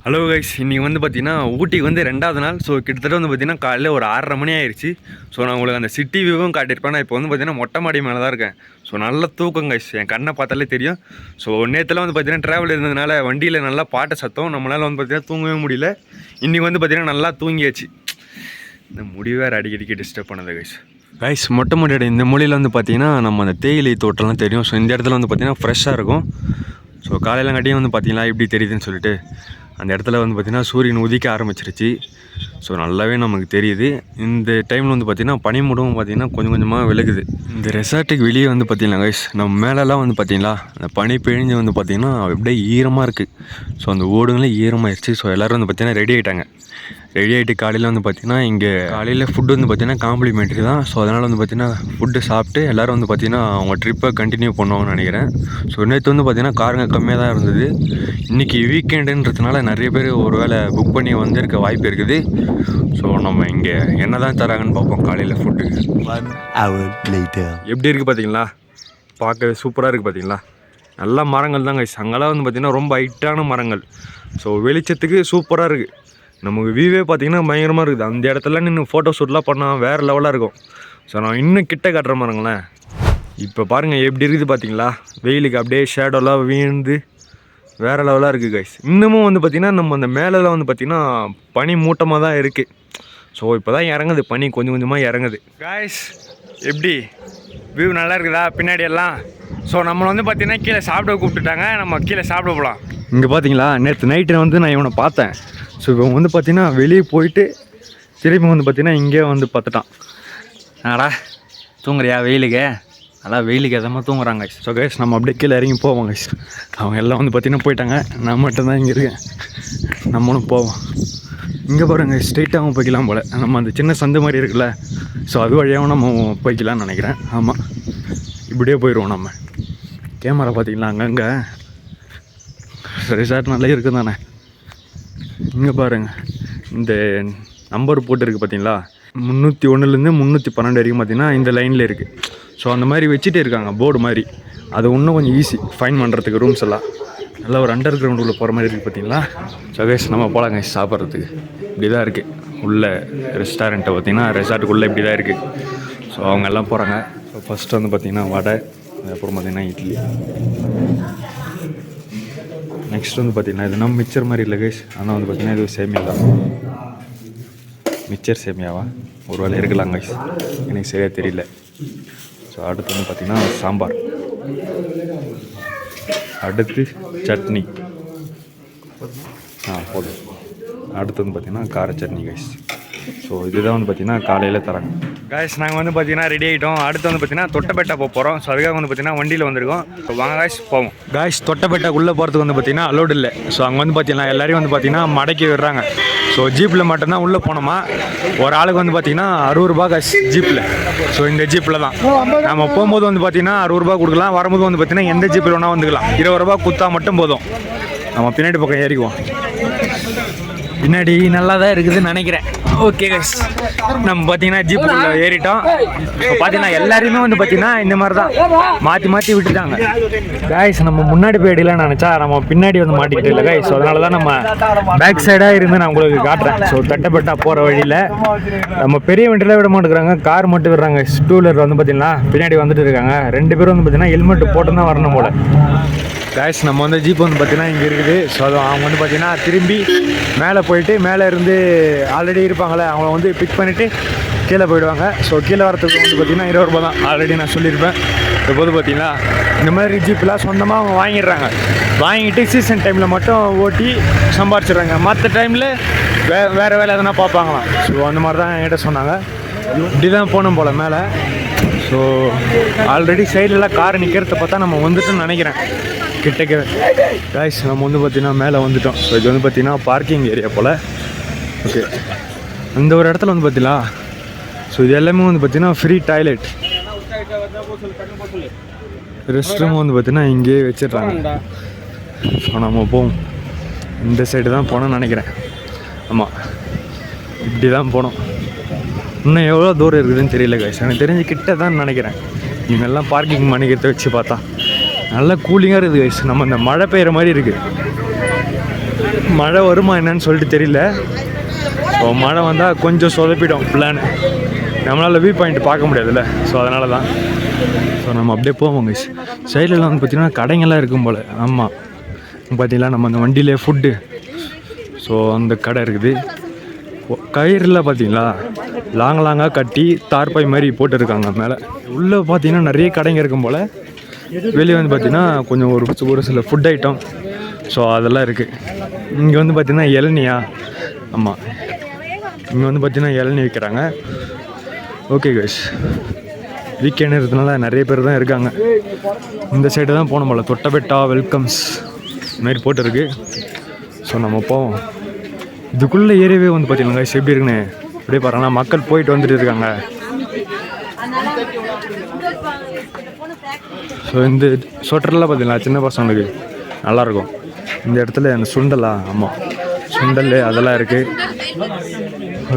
Hello guys, இன்றைக்கி வந்து பார்த்தீங்கன்னா ஊட்டிக்கு வந்து 2வது நாள். ஸோ கிட்டத்தட்ட வந்து பார்த்தீங்கன்னா காலையில் ஒரு 6:30 மணி ஆயிடுச்சு. ஸோ நான் உங்களுக்கு அந்த சிட்டி வியூவும் காட்டியிருப்பேன். நான் இப்போ வந்து பார்த்தீங்கன்னா மொட்டை மாடி மேலே தான் இருக்கேன். ஸோ நல்ல தூக்கம் கைஸ், என் கண்ணை பார்த்தாலே தெரியும். ஸோ நேற்றுலாம் வந்து பார்த்தீங்கன்னா ட்ராவல் இருந்ததுனால வண்டியில் நல்லா பாட்டு சத்தம், நம்மளால் வந்து பார்த்தீங்கன்னா தூங்கவே முடியல. இன்றைக்கி வந்து பார்த்தீங்கன்னா நல்லா தூங்கியாச்சு. இந்த முடி வேறு அடிக்கடிக்கு டிஸ்டர்ப் பண்ணது கைஸ். மொட்டை மாடியோட இந்த மொழியில் வந்து பார்த்தீங்கன்னா நம்ம அந்த தேயிலை தோட்டம்லாம் தெரியும். ஸோ இந்த இடத்துல வந்து பார்த்தீங்கன்னா ஃப்ரெஷ்ஷாக இருக்கும். ஸோ காலையில் காட்டியும் வந்து பார்த்தீங்களா எப்படி தெரியுதுன்னு சொல்லிட்டு அந்த இடத்துல வந்து பார்த்திங்கன்னா சூரியன் உதிக்க ஆரம்பிச்சிருச்சு. ஸோ நல்லாவே நமக்கு தெரியுது. இந்த டைமில் வந்து பார்த்திங்கன்னா பனிமூடமும் பார்த்திங்கன்னா கொஞ்சம் கொஞ்சமாக விலகுது. இந்த ரெசார்ட்டுக்கு வெளியே வந்து பார்த்திங்கன்னா கைஸ், நம்ம மேலெலாம் வந்து பார்த்திங்களா அந்த பனி பிழிஞ்சு வந்து பார்த்திங்கன்னா அப்படியே ஈரமாக இருக்குது. ஸோ அந்த ஓடுங்களே ஈரமாகிடுச்சு. ஸோ எல்லோரும் வந்து பார்த்திங்கன்னா ரெடி ஆகிட்டாங்க. ரெடி ஆகிட்டு காலையில் வந்து பார்த்திங்கன்னா இங்கே காலையில் ஃபுட்டு வந்து பார்த்திங்கன்னா காம்ப்ளிமெண்ட்ரி தான். ஸோ அதனால் வந்து பார்த்திங்கன்னா ஃபுட்டு சாப்பிட்டு எல்லோரும் வந்து பார்த்திங்கன்னா அவங்க ட்ரிப்பை கண்டினியூ பண்ணுவாங்கன்னு நினைக்கிறேன். ஸோ நேற்று வந்து பார்த்திங்கன்னா காருங்க கம்மியாக தான் இருந்தது. இன்றைக்கி வீக்கெண்டுன்றதுனால நிறைய பேர் ஒரு வேளை புக் பண்ணி வந்திருக்க வாய்ப்பு இருக்குது. ஸோ நம்ம இங்கே என்ன தான் தராங்கன்னு பார்ப்போம் காலையில் ஃபுட்டு. எப்படி இருக்குது பார்த்தீங்களா? பார்க்க சூப்பராக இருக்குது பார்த்தீங்களா? நல்ல மரங்கள் தாங்க. அங்கெல்லாம் வந்து பார்த்திங்கன்னா ரொம்ப ஹைட்டான மரங்கள். ஸோ வெளிச்சத்துக்கு சூப்பராக இருக்குது. நமக்கு வியூவே பார்த்திங்கன்னா பயங்கரமாக இருக்குது. அந்த இடத்துல நின்று ஃபோட்டோ ஷூட்லாம் பண்ணால் வேறு லெவலாக இருக்கும். ஸோ நான் இன்னும் கிட்ட காட்டுற பாருங்களேன். இப்போ பாருங்கள் எப்படி இருக்குது பார்த்தீங்களா? வெயிலுக்கு அப்படியே ஷேடோலாம் வீழ்ந்து வேறு லெவலாக இருக்குது கைஸ். இன்னமும் வந்து பார்த்திங்கன்னா நம்ம அந்த மேலெலாம் வந்து பார்த்திங்கன்னா பனி மூட்டமாக தான் இருக்குது. ஸோ இப்போ தான் இறங்குது, பனி கொஞ்சம் கொஞ்சமாக இறங்குது கைஸ். எப்படி வியூ நல்லா இருக்குதா பின்னாடி எல்லாம்? ஸோ நம்மளை வந்து பார்த்திங்கன்னா கீழே சாப்பிட கூப்பிட்டுட்டாங்க. நம்ம கீழே சாப்பிட போகலாம். இங்கே பார்த்தீங்களா, நேற்று நைட்டு வந்து நான் இவனை பார்த்தேன். ஸோ இவன் வந்து பார்த்திங்கன்னா வெளியே போயிட்டு திரும்பி வந்து பார்த்திங்கன்னா இங்கே வந்து பார்த்துட்டான். ஆடா தூங்குறியா வெயிலுக்கு? அதான் வெயிலுக்கு எதமாக தூங்குறாங்க. ஸோ கைஸ் நம்ம அப்படியே கீழே இறங்கி போவோம் கைஸ். அவங்க எல்லாம் வந்து பார்த்திங்கன்னா போயிட்டாங்க. நான் மட்டும்தான் இங்கே இருக்கேன். நம்மளும் போவோம். இங்கே பாருங்க, ஸ்ட்ரெயிட்டாகவும் போய்க்கலாம் போல். நம்ம அந்த சின்ன சந்து மாதிரி இருக்குல்ல, ஸோ அது வழியாகவும் நம்ம போய்க்கலாம்னு நினைக்கிறேன். ஆமாம், இப்படியே போயிடுவோம் நம்ம. கேமரா பார்த்திங்களா அங்கங்கே ரிசார்ட் நல்லா இருக்குது தானே. இங்கே பாருங்கள், இந்த நம்பர் போட்டுருக்கு பார்த்தீங்களா, 301லேருந்து 312 வரைக்கும் பார்த்தீங்கன்னா இந்த லைனில் இருக்குது. ஸோ அந்த மாதிரி வச்சுட்டே இருக்காங்க போர்டு மாதிரி. அது இன்னும் கொஞ்சம் ஈஸி ஃபைன் பண்ணுறதுக்கு. ரூம்ஸ் எல்லாம் நல்லா ஒரு அண்டர் கிரவுண்ட் உள்ள போகிற மாதிரி இருக்குது பார்த்தீங்களா. ஸோ கைஸ் நம்ம போகலாங்க சாப்பிட்றதுக்கு. இப்படி தான் இருக்குது உள்ள ரெஸ்டாரண்ட்டை பார்த்திங்கன்னா, ரெசார்ட்டுக்குள்ளே இப்படி தான் இருக்குது. ஸோ அவங்க எல்லாம் போகிறாங்க. ஸோ ஃபஸ்ட்டு வந்து பார்த்திங்கன்னா வடை, அதுக்கப்புறம் பார்த்திங்கன்னா இட்லி. நெக்ஸ்ட் வந்து பார்த்திங்கன்னா இது நம்ம மிக்சர் மாதிரி இல்லை கைஸ். ஆனால் வந்து பார்த்திங்கன்னா இது சேமியா தான். மிக்சர் சேமியாவா ஒரு வேளை இருக்கலாம் கைஸ், எனக்கு சரியாக தெரியல. ஸோ அடுத்து வந்து பார்த்திங்கன்னா சாம்பார், அடுத்து சட்னி. போதும். அடுத்து வந்து பார்த்திங்கன்னா கார சட்னி கைஸ். ஸோ இதுதான் வந்து பார்த்திங்கன்னா காலையில் தராங்க கைஸ். நாங்கள் வந்து பார்த்திங்கன்னா ரெடி ஆகிட்டோம். அடுத்து வந்து பார்த்திங்கன்னா தொட்டபெட்டா போக போகிறோம். ஸோ அதுக்காக வந்து பார்த்திங்கன்னா வண்டியில் வந்திருக்கோம். ஸோ வாங்க கைஸ் போவோம். கைஸ் தொட்டபெட்டாக்குள்ளே போகிறதுக்கு வந்து பார்த்திங்கன்னா அலோடு இல்லை. ஸோ அங்கே வந்து பார்த்திங்கன்னா எல்லோரையும் வந்து பார்த்திங்கன்னா மடக்கி விடுறாங்க. ஸோ ஜீப்பில் மட்டும்தான் உள்ளே போனோமா. ஒரு ஆளுக்கு வந்து பார்த்திங்கன்னா 60 ரூபா கைஸ் ஜீப்பில். ஸோ இந்த ஜீப்பில் தான் நம்ம போகும்போது வந்து பார்த்திங்கன்னா 60 ரூபா கொடுக்கலாம். வரும்போது வந்து பார்த்திங்கன்னா எந்த ஜீப்பில் வேணால் வந்துக்கலாம். 20 ரூபா கொடுத்தா மட்டும் போதும். நம்ம பின்னாடி பக்கம் ஏறிக்குவோம். பின்னாடி நல்லா தான் இருக்குதுன்னு நினைக்கிறேன். ஓகே கைஸ், நம்ம பார்த்தீங்கன்னா ஜீப்புக்குள்ளே ஏறிட்டோம். இப்போ பார்த்தீங்கன்னா எல்லாரையுமே வந்து பார்த்தீங்கன்னா இந்த மாதிரி தான் மாற்றி விட்டுட்டாங்க கைஸ். நம்ம முன்னாடி போய் அடிலாம் நினச்சா நம்ம பின்னாடி வந்து மாட்டிக்கிட்டு இல்லை கைஸ். ஸோ அதனால தான் நம்ம பேக் சைடாக இருந்து நான் உங்களுக்கு காட்டுறேன். ஸோ தொட்டபெட்டா போகிற வழியில் நம்ம பெரிய வண்டியில் விட மாட்டேங்கிறாங்க, கார் மட்டும் விடுறாங்க. 2 வீலர் வந்து பார்த்தீங்கன்னா பின்னாடி வந்துட்டு இருக்காங்க. 2 பேரும் வந்து பார்த்தீங்கன்னா ஹெல்மெட் போட்டு தான் வரணும் போல் கைஸ். நம்ம வந்து ஜீப் வந்து பார்த்தீங்கன்னா இங்கே இருக்குது. ஸோ அது அவங்க வந்து பார்த்தீங்கன்னா திரும்பி மேலே போயிட்டு மேலே இருந்து ஆல்ரெடி இருப்பாங்களே அவங்கள வந்து பிக் பண்ணிவிட்டு கீழே போயிடுவாங்க. ஸோ கீழே வரத்துக்கு வந்து பார்த்திங்கன்னா 20 ரூபா தான் ஆல்ரெடி நான் சொல்லியிருப்பேன். இப்போது பார்த்திங்கன்னா இந்த மாதிரி ஜீப்லாம் சொந்தமாக அவங்க வாங்கிடுறாங்க. வாங்கிட்டு சீசன் டைமில் மட்டும் ஓட்டி சம்பாரிச்சிடுறாங்க. மற்ற டைமில் வேறு வேலை எதனா பார்ப்பாங்களாம். ஸோ அந்த மாதிரி தான் என்கிட்ட சொன்னாங்க. இப்படி தான் போகணும் போல் மேலே. ஸோ ஆல்ரெடி சைட்லலாம் கார் நிற்கிறத பார்த்தா நம்ம வந்துட்டோம்னு நினைக்கிறேன். கிட்டக்க கைஸ் நம்ம வந்து பார்த்திங்கன்னா மேலே வந்துட்டோம். ஸோ இது வந்து பார்த்திங்கன்னா பார்க்கிங் ஏரியா போல். ஓகே, அந்த ஒரு இடத்துல வந்து பார்த்தீங்களா. ஸோ இது எல்லாமே வந்து பார்த்திங்கன்னா ஃப்ரீ டாய்லெட், ரெஸ்ட் ரூம் வந்து பார்த்திங்கன்னா இங்கேயே வச்சிடுறாங்க. ஸோ நம்ம போவோம். இந்த சைடு தான் போனோம்னு நினைக்கிறேன். ஆமாம், இப்படி தான் போனோம். இன்னும் எவ்வளோ தூரம் இருக்குதுன்னு தெரியல கைஸ். எனக்கு தெரிஞ்சு கிட்ட தான் நினைக்கிறேன். இவங்கெல்லாம் பார்க்கிங் பண்ணிக்கிறத வச்சு பார்த்தா நல்லா கூலிங்காக இருக்குது கைஸ். நம்ம இந்த மழை பெய்கிற மாதிரி இருக்குது. மழை வருமா என்னன்னு சொல்லிட்டு தெரியல. ஸோ மழை வந்தால் கொஞ்சம் சொதப்பிடும் பிளான், நம்மளால் வியூ பாயிண்ட் பார்க்க முடியாதுல்ல. ஸோ அதனால தான் ஸோ நம்ம அப்படியே போவோங்க. சைட்லலாம் வந்து பார்த்திங்கன்னா கடைங்கள்லாம் இருக்கும் போல். ஆமாம், பார்த்திங்களா நம்ம அந்த வண்டியிலே ஃபுட்டு. ஸோ அந்த கடை இருக்குது. கயிறில் பார்த்திங்களா லாங்காக கட்டி தார்பாய் மாதிரி போட்டுருக்காங்க மேலே. உள்ளே பார்த்திங்கன்னா நிறைய கடைங்க இருக்கும் போல். வெளியே வந்து பார்த்திங்கன்னா கொஞ்சம் ஒரு சில ஃபுட் ஐட்டம் ஸோ அதெல்லாம் இருக்குது. இங்கே வந்து பார்த்திங்கன்னா இளநியா, ஆமாம் இங்கே வந்து பார்த்திங்கன்னா இளநீ விற்கிறாங்க. ஓகே கைஸ், வீக்கெண்ட் இருக்கிறதுனால நிறைய பேர் தான் இருக்காங்க. இந்த சைடு தான் போகணும் போல். தொட்டபெட்டா வெல்கம்ஸ் மாரி போட்டுருக்கு. ஸோ நம்ம போவோம். இதுக்குள்ளே ஏரியாவே வந்து பார்த்திங்கன்னா கைஸ் எப்படி இருக்குன்னு அப்படியே பாருங்களா. மக்கள் போயிட்டு வந்துட்டு இருக்காங்க. ஸோ இந்த ஸ்வெட்டர்லாம் பார்த்திங்களா சின்ன பசங்களுக்கு நல்லாயிருக்கும். இந்த இடத்துல அந்த சுண்டலா, ஆமாம் சுண்டல் அதெல்லாம் இருக்குது.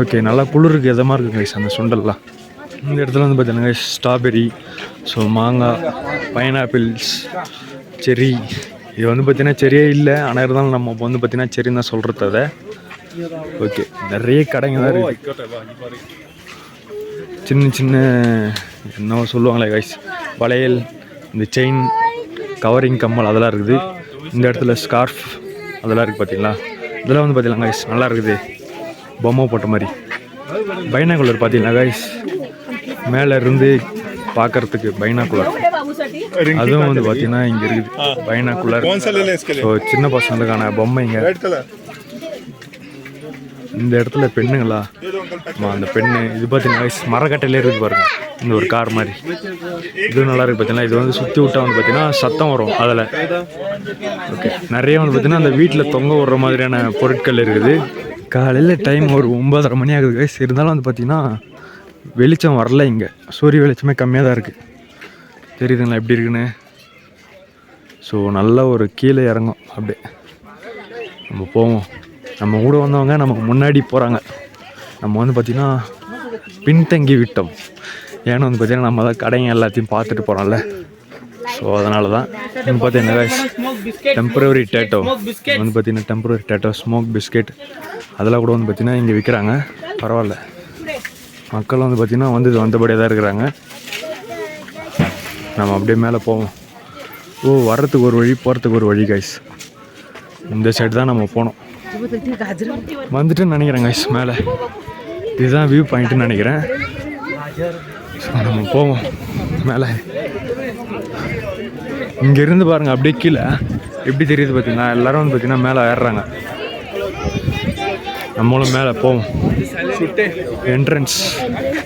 ஓகே, நல்லா குளிருக்கு எதமாக இருக்குது கைஸ் அந்த சுண்டல்லாம். இந்த இடத்துல வந்து பார்த்தீங்கன்னா ஸ்ட்ராபெரி, ஸோ மாங்காய், பைனாப்பிள்ஸ், செரி. இது வந்து பார்த்திங்கன்னா செரியே இல்லை, ஆனால் இருந்தாலும் நம்ம வந்து பார்த்திங்கன்னா செரின்னு தான் சொல்கிறது அதை. ஓகே, நிறைய கடைங்க தான் இருக்குது. சின்ன சின்ன என்ன சொல்லுவாங்களே கைஸ், வளையல், இந்த செயின், கவரிங் கம்மல் அதெல்லாம் இருக்குது. இந்த இடத்துல ஸ்கார்ஃப் அதெல்லாம் இருக்குது பார்த்தீங்களா. இதெல்லாம் வந்து பார்த்தீங்களா கைஸ் நல்லா இருக்குது, பொம்மை போட்ட மாதிரி. பைனாகுலர் பார்த்தீங்களா கைஸ், மேலே இருந்து பார்க்கறதுக்கு பைனாகுலர். அதுவும் வந்து பார்த்தீங்கன்னா இங்கே இருக்குது பைனாகுலர். ஸோ சின்ன பசங்களுக்கான பொம்மைங்க. இந்த இடத்துல பெண்ணுங்களா, அந்த பெண்ணு இது பார்த்தீங்கன்னா மரக்கட்டையிலே இருக்குது பாருங்க. இந்த ஒரு கார் மாதிரி இதுவும் நல்லா இருக்குது பார்த்தீங்கன்னா. இது வந்து சுற்றி விட்டா வந்து பார்த்தீங்கன்னா சத்தம் வரும் அதில். ஓகே, நிறைய வந்து பார்த்தீங்கன்னா அந்த வீட்டில் தொங்க விடுற மாதிரியான பொருட்கள் இருக்குது. காலையில் டைம் ஒரு 9:30 மணி ஆகுது கைஸ். இருந்தாலும் வந்து பார்த்திங்கன்னா வெளிச்சம் வரல. இங்கே சூரிய வெளிச்சமே கம்மியாக தான் இருக்குது. தெரியுதுங்களா எப்படி இருக்குன்னு. ஸோ நல்ல ஒரு கீழே இறங்கும் அப்படியே. நம்ம போவோம். நம்ம கூட வந்தவங்க நமக்கு முன்னாடி போகிறாங்க. நம்ம வந்து பார்த்திங்கன்னா பின்தங்கி விட்டோம். ஏன்னா வந்து பார்த்திங்கன்னா நம்ம தான் கடைங்க எல்லாத்தையும் பார்த்துட்டு போகிறோம்ல. ஸோ அதனால தான் வந்து பார்த்தீங்கன்னா டெம்பரவரி டேட்டோ வந்து பார்த்திங்கன்னா டெம்பரவரி டேட்டோ, ஸ்மோக் பிஸ்கெட் அதெல்லாம் கூட வந்து பார்த்திங்கன்னா இங்கே விற்கிறாங்க. பரவாயில்ல, மக்கள் வந்து பார்த்திங்கன்னா வந்தபடியாக தான் இருக்கிறாங்க. நம்ம அப்படியே மேலே போவோம். வர்றதுக்கு ஒரு வழி, போகிறதுக்கு ஒரு வழி கைஸ். இந்த சைடு தான் நம்ம போனோம். வந்துட்டுன்னு நினைக்கிறேன் கைஸ். மேலே இதுதான் வியூ பாயிண்ட்டுன்னு நினைக்கிறேன். ஸோ நம்ம போவோம் மேலே. இங்கேருந்து பாருங்கள் அப்படியே கீழே எப்படி தெரியுது பார்த்தீங்கன்னா. எல்லோரும் வந்து பார்த்திங்கன்னா மேலே ஏறுறாங்க. நம்மளும் மேலே போவோம். என்ட்ரன்ஸ்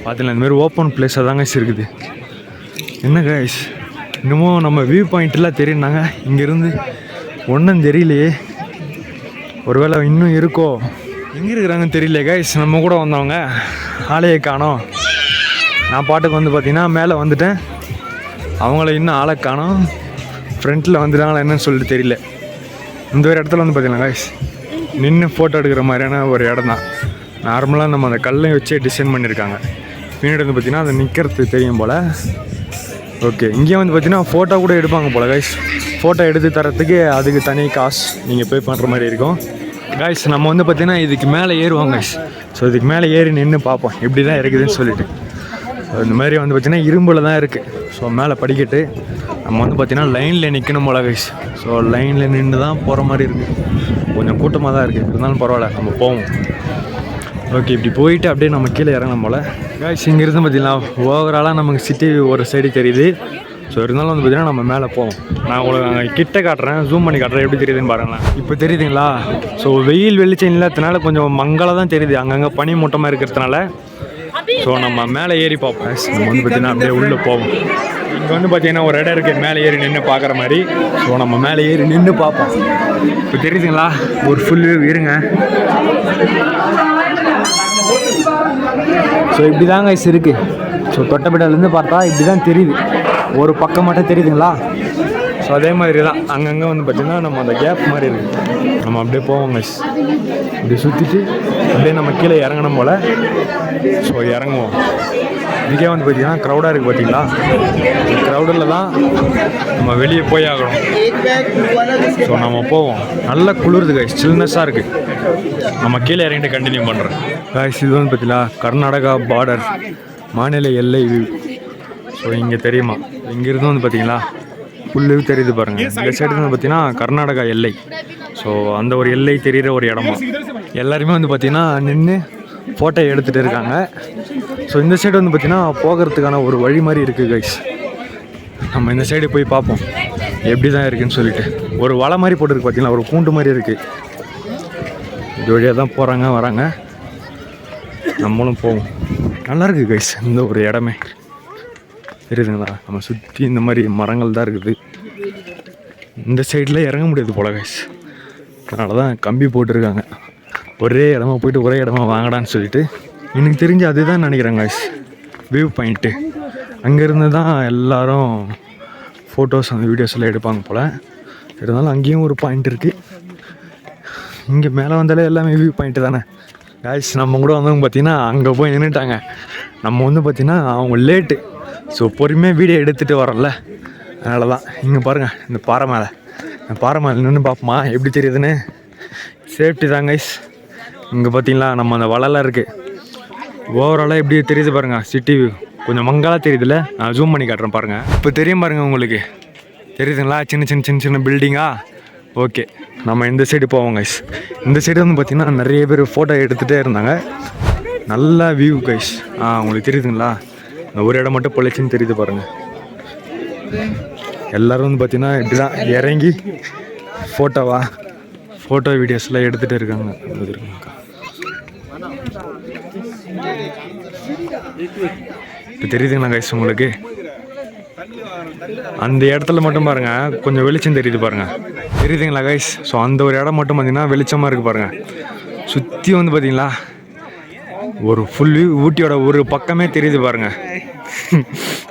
பார்த்தீங்கன்னா இந்தமாரி ஓப்பன் பிளேஸாக தாங்க இருக்குது. என்ன கைஸ், இன்னமும் நம்ம வியூ பாயிண்ட்லாம் தெரியுனாங்க. இங்கேருந்து ஒன்றும் தெரியலையே. ஒருவேளை இன்னும் இருக்கோ, எங்கே இருக்கிறாங்கன்னு தெரியல கைஸ். நம்ம கூட வந்தவங்க ஆளையை காணோம். நான் பாட்டுக்கு வந்து பார்த்திங்கன்னா மேலே வந்துட்டேன். அவங்கள இன்னும் ஆளை காணோம். ஃப்ரண்ட்டில் வந்துட்டாங்களா என்னன்னு சொல்லிட்டு தெரியல. இந்த ஒரு இடத்துல வந்து பார்த்திங்கன்னா கைஸ் நின்று ஃபோட்டோ எடுக்கிற மாதிரியான ஒரு இடம் தான். நார்மலாக நம்ம அந்த கல்லை வச்சே டிசைன் பண்ணியிருக்காங்க. பின்னாடி வந்து பார்த்திங்கன்னா அது நிற்கிறது தெரியும் போல். ஓகே, இங்கேயும் வந்து பார்த்திங்கன்னா ஃபோட்டோ கூட எடுப்பாங்க போல் கைஸ். ஃபோட்டோ எடுத்து தரத்துக்கு அதுக்கு தனி காசு நீங்கள் பே பண்ணுற மாதிரி இருக்கும் கைஸ். நம்ம வந்து பார்த்திங்கன்னா இதுக்கு மேலே ஏறுவோம் கைஸ். ஸோ இதுக்கு மேலே ஏறி நின்று பார்ப்போம் எப்படி தான் இருக்குதுன்னு சொல்லிட்டு. இந்த மாதிரி வந்து பார்த்திங்கன்னா இரும்பில் தான் இருக்குது. ஸோ மேலே படிக்கட்டு. நம்ம வந்து பார்த்திங்கன்னா லைனில் நிற்கணும் போல கைஸ். ஸோ லைனில் நின்று தான் போகிற மாதிரி இருக்குது. கொஞ்சம் கூட்டமாக தான் இருக்குது, இருந்தாலும் பரவாயில்ல நம்ம போவோம். ஓகே, இப்படி போயிட்டு அப்படியே நம்ம கீழே இறங்கணும் போல் கைஸ். இங்கேருந்து பார்த்திங்கன்னா ஓவராலாக நமக்கு சிட்டி ஒரு சைடு தெரியுது. ஸோ இருந்தாலும் வந்து பார்த்திங்கன்னா நம்ம மேலே போவோம். நான் உங்களுக்கு அங்கே கிட்ட காட்டுறேன், ஜூம் பண்ணி காட்டுறேன் எப்படி தெரியுதுன்னு பாருங்களேன். இப்போ தெரியுதுங்களா? ஸோ வெயில் வெளிச்சம் இல்லாததுனால கொஞ்சம் மங்களாக தான் தெரியுது, அங்கங்கே பனி மூட்டமாக இருக்கிறதுனால. ஸோ நம்ம மேலே ஏறி பார்ப்போம். நம்ம வந்து பார்த்திங்கன்னா அப்படியே உள்ளே போவோம். இங்கே வந்து பார்த்திங்கன்னா ஒரு இடம் இருக்குது மேலே ஏறி நின்று பார்க்குற மாதிரி. ஸோ நம்ம மேலே ஏறி நின்று பார்ப்போம். இப்போ தெரியுதுங்களா? ஒரு ஃபுல் இருங்க. ஸோ இப்படி தாங்க கைஸ் இருக்குது. ஸோ தொட்டபெட்டாலேருந்து பார்த்தா இப்படி தான் தெரியுது. ஒரு பக்கம் மட்டும் தெரியுதுங்களா? ஸோ அதே மாதிரி தான் அங்கங்கே வந்து பார்த்திங்கன்னா நம்ம அந்த கேப் மாதிரி இருக்குது. நம்ம அப்படியே போவோம் கைஸ். இப்படி சுற்றிட்டு அப்படியே நம்ம கீழே இறங்கணும் போல். ஸோ இறங்குவோம். இதுக்கே வந்து பார்த்தீங்கன்னா க்ரௌடாக இருக்குது பார்த்தீங்களா, க்ரௌடில் தான் நம்ம வெளியே போய் ஆகணும். ஸோ நம்ம போவோம். நல்லா குளிருது கைஸ், சில்னஸாக இருக்குது. நம்ம கீழே இறங்கிட்டு கண்டினியூ பண்ணுறோம் கைஸ். இது வந்து பார்த்தீங்களா கர்நாடகா பார்டர் மாநில எல்லை வியூ. ஸோ இங்கே தெரியுமா, இங்கேருந்து வந்து பார்த்தீங்களா ஃபுல்லு தெரியுது பாருங்கள். இந்த சைடு வந்து பார்த்தீங்கன்னா கர்நாடகா எல்லை. ஸோ அந்த ஒரு எல்லை தெரிகிற ஒரு இடமா. எல்லாருமே வந்து பார்த்தீங்கன்னா நின்று ஃபோட்டோ எடுத்துகிட்டு இருக்காங்க. ஸோ இந்த சைடு வந்து பார்த்தீங்கன்னா போகிறதுக்கான ஒரு வழி மாதிரி இருக்குது கைஸ். நம்ம இந்த சைடு போய் பார்ப்போம் எப்படி தான் இருக்குதுன்னு சொல்லிட்டு. ஒரு வலை மாதிரி போட்டுருக்கு பார்த்தீங்களா, ஒரு பூண்டு மாதிரி இருக்குது. இது வழியாக தான் போகிறாங்க வராங்க, நம்மளும் போவோம். நல்லாயிருக்கு கைஸ் இந்த ஒரு இடமே. தெரியுதுங்களா, நம்ம சுற்றி இந்த மாதிரி மரங்கள் தான் இருக்குது. இந்த சைடில் இறங்க முடியாது போல கைஸ், அதனால தான் கம்பி போட்டிருக்காங்க. ஒரே இடமா போயிட்டு ஒரே இடமா வாங்கடான்னு சொல்லிட்டு. எனக்கு தெரிஞ்சு அதுதான் நினைக்கிறேன் கைஸ் வியூ பாயிண்ட்டு. அங்கேருந்து தான் எல்லோரும் ஃபோட்டோஸ் அந்த வீடியோஸ் எல்லாம் எடுப்பாங்க போல். இருந்தாலும் அங்கேயும் ஒரு பாயிண்ட் இருக்குது. இங்கே மேலே வந்தாலே எல்லாமே வியூ பாயிண்ட்டு தானே கைஸ். நம்ம கூட வந்தவங்க பார்த்திங்கன்னா அங்கே போய் நின்றுட்டாங்க. நம்ம வந்து பார்த்திங்கன்னா அவங்க லேட்டு. ஸோ பொறுமையாக வீடியோ எடுத்துகிட்டு வரோம்ல, அதனால தான். இங்கே பாருங்கள் இந்த பாறை மேலே, இந்த பாறை மேலே நின்று பார்ப்போமா எப்படி தெரியுதுன்னு. சேஃப்டி தான் கைஸ். இங்கே பார்த்தீங்களா நம்ம அந்த வலைலாம் இருக்குது. ஓவராலாக எப்படி தெரியுது பாருங்கள் சிட்டி வியூ. கொஞ்சம் மங்கலாக தெரியுதுல்ல, நான் ஜூம் பண்ணி காட்டுறேன் பாருங்கள். இப்போ தெரியும் பாருங்கள் உங்களுக்கு, தெரியுதுங்களா சின்ன சின்ன சின்ன சின்ன பில்டிங்கா. ஓகே, நம்ம இந்த சைடு போவோம் கைஸ். இந்த சைடு வந்து பார்த்திங்கன்னா நிறைய பேர் ஃபோட்டோ எடுத்துகிட்டே இருந்தாங்க. நல்லா வியூ கைஸ். உங்களுக்கு தெரியுதுங்களா, இந்த ஒரு இடம் மட்டும் பொழைச்சின்னு தெரியுது பாருங்கள். எல்லோரும் வந்து பார்த்திங்கன்னா இப்படி தான் இறங்கி ஃபோட்டோ வீடியோஸ்லாம் எடுத்துகிட்டு இருக்காங்க. இப்போ தெரியுதுங்களா கைஸ் உங்களுக்கு, அந்த இடத்துல மட்டும் பாருங்கள் கொஞ்சம் வெளிச்சம் தெரியுது பாருங்கள். தெரியுதுங்களா கைஸ். ஸோ அந்த ஒரு இடம் மட்டும் பார்த்திங்கன்னா வெளிச்சமாக இருக்குது பாருங்கள். சுற்றி வந்து பார்த்திங்களா ஒரு ஃபுல் வியூ ஊட்டியோட ஒரு பக்கமே தெரியுது பாருங்கள்.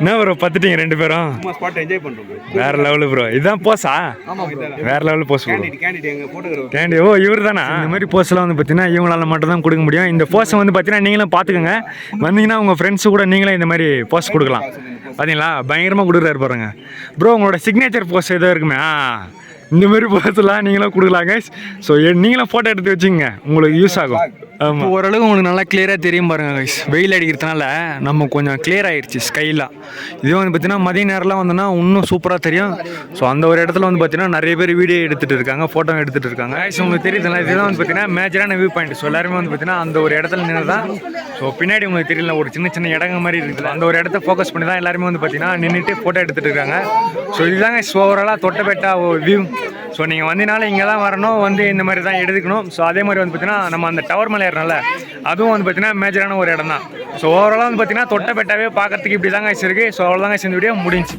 என்ன ப்ரோ பார்த்துட்டீங்க ரெண்டு பேரும்? வேற லெவலு ப்ரோ. இதுதான் போஸா? வேற லெவலு போஸ் கேண்டி. ஓ இவர் தானா? இந்த மாதிரி போஸ்லாம் வந்து பார்த்தீங்கன்னா இவங்களால மட்டும் தான் கொடுக்க முடியும். இந்த போஸை வந்து பார்த்தீங்கன்னா நீங்களும் பார்த்துக்கோங்க. வந்தீங்கன்னா உங்கள் ஃப்ரெண்ட்ஸு கூட நீங்களே இந்த மாதிரி போஸ் கொடுக்கலாம். பார்த்தீங்களா பயங்கரமாக கொடுக்குறாரு பாருங்க ப்ரோ. உங்களோட சிக்னேச்சர் போஸ் ஏதோ இருக்குமே, இந்த மாதிரி போஸ்லாம் நீங்களும் கொடுக்கலாம் கைஸ். ஸோ நீங்களும் ஃபோட்டோ எடுத்து வச்சுங்க, உங்களுக்கு யூஸ் ஆகும். ஆமாம், ஓரளவுக்கு உங்களுக்கு நல்லா கிளியராக தெரியும் பாருங்க கைஸ். வெயில் அடிக்கிறதுனால நம்ம கொஞ்சம் கிளியர் ஆகிடுச்சு ஸ்கைலாம். இதே வந்து பார்த்தீங்கன்னா மதிய நேரம்லாம் வந்தோன்னா இன்னும் சூப்பராக தெரியும். ஸோ அந்த ஒரு இடத்துல வந்து பார்த்தீங்கன்னா நிறைய பேர் வீடியோ எடுத்துகிட்டு இருக்காங்க, ஃபோட்டோ எடுத்துகிட்டு இருக்காங்க கைஸ். உங்களுக்கு தெரியுதுங்களா, இதுதான் வந்து பார்த்தீங்கன்னா மேஜரான வியூ பாயிண்ட். ஸோ எல்லாருமே வந்து பார்த்தீங்கன்னா அந்த ஒரு இடத்துல நின்று தான். ஸோ பின்னாடி உங்களுக்கு தெரியல ஒரு சின்ன சின்ன இடங்க மாதிரி இருக்குது, அந்த ஒரு இடத்த ஃபோக்கஸ் பண்ணி தான் எல்லாருமே வந்து பார்த்தீங்கன்னா நின்றுட்டு ஃபோட்டோ எடுத்துகிட்டு இருக்காங்க. ஸோ இதுதாங்க ஓவராலாக தொட்டபெட்டா வியூ. ஸோ நீங்கள் வந்தீங்கனாலும் இங்கே தான் வரணும், வந்து இந்த மாதிரி தான் எடுக்கணும். ஸோ அதே மாதிரி வந்து பார்த்தீங்கன்னா நம்ம அந்த டவர் மேலே ஏறனால அதுவும் வந்து பார்த்தீங்கன்னா மேஜரான ஒரு இடம் தான். ஸோ ஓவராலாக வந்து பார்த்தீங்கன்னா தொட்டபெட்டாவே பார்க்கறதுக்கு இப்படி தாங்க இருக்குது. ஸோ அவ்வளோதாங்க இந்த வீடியோ முடிஞ்சு.